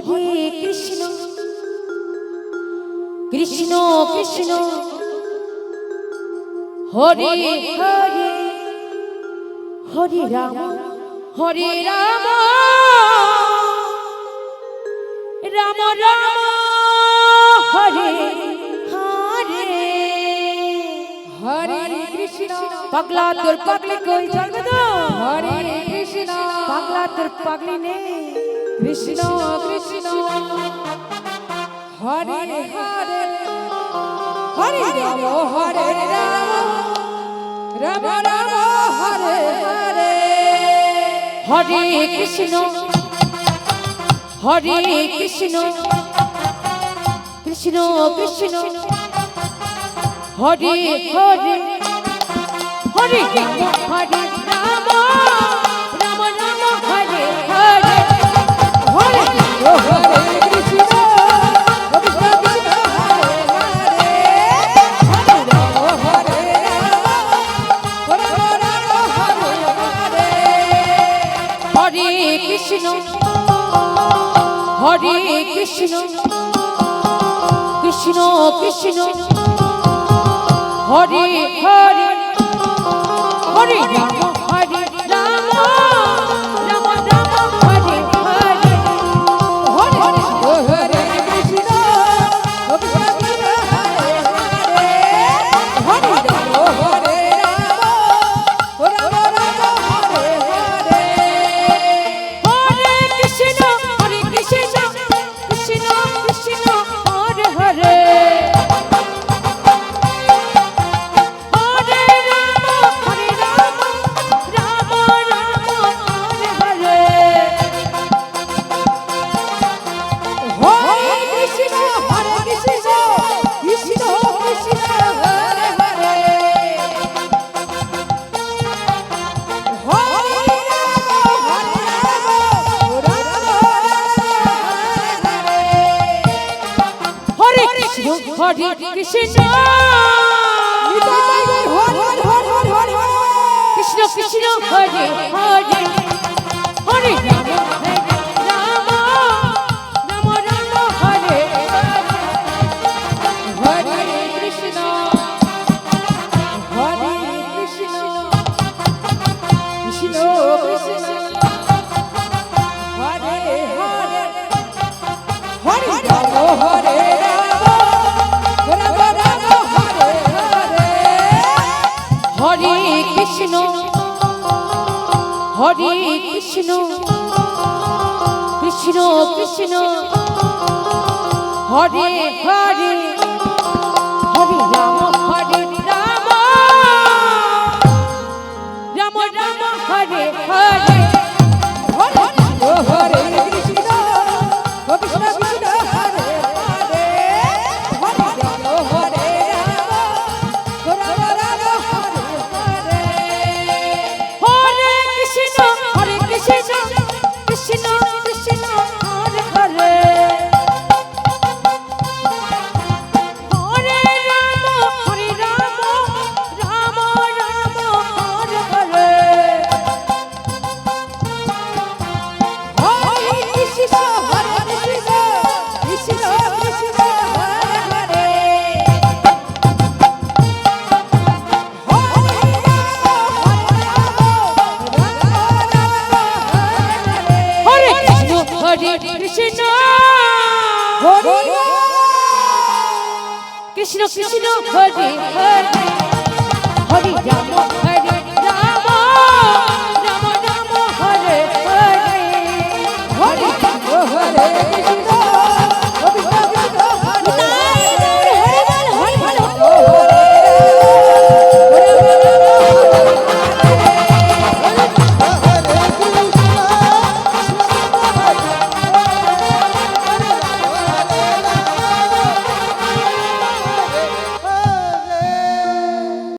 হরে কৃষ্ণ কৃষ্ণ কৃষ্ণ হরে হরে হরে রাম হরে রাম রাম রাম হরে হরে হরে কৃষ্ণ পাগলা তোর পাগলি কই চলবে তো হরে কৃষ্ণ পাগলা তোর পাগলি নে কৃষ্ণ কৃষ্ণ হরে হরে হরে রাম হরে রাম রাম রাম হরে হরে হরে কৃষ্ণ হরে কৃষ্ণ কৃষ্ণ কৃষ্ণ হরে হরে হরে রাম হরে রাম রাম রাম হরে হরে হরে হরে কৃষ্ণ কৃষ্ণ কৃষ্ণ হরে হরে হরে রাম হরে হরে হরে কৃষ্ণ হরে কৃষ্ণ কৃষ্ণ কৃষ্ণ হরে হরে হরে রাম হরে রাম রাম রাম হরে হরে হরে হরে কৃষ্ণ কৃষ্ণ কৃষ্ণ হরে হরে হরে রাম হরে রাম রাম রাম হরে হরে হরে কৃষ্ণ কৃষ্ণ কৃষ্ণ হরে হরে হরে কৃষ্ণ কৃষ্ণ কৃষ্ণ হরে হরে হরে রাম হরে রাম রাম রাম হরে হরে কৃষ্ণ হরে কৃষ্ণ কৃষ্ণ কৃষ্ণ হরে হরে হরে রাম হরে হরে কৃষ্ণ হরে কৃষ্ণ কৃষ্ণ কৃষ্ণ হরে হরে হরে রাম হরে রাম রাম রাম হরে হরে হরে হরে কৃষ্ণ কৃষ্ণ কৃষ্ণ হরে হরে হরে রাম হরে রাম রাম রাম হরে কৃষ্ণ কৃষ্ণ কৃষ্ণ হরে হরে হরে রাম রাম রাম হরে হরে হরে কৃষ্ণ কৃষ্ণ কৃষ্ণ হরে হরে হরে কৃষ্ণ হরে কৃষ্ণ কৃষ্ণ হরে হরে হরে রাম হরে রাম রাম রাম হরে হরে হরে হরে কৃষ্ণ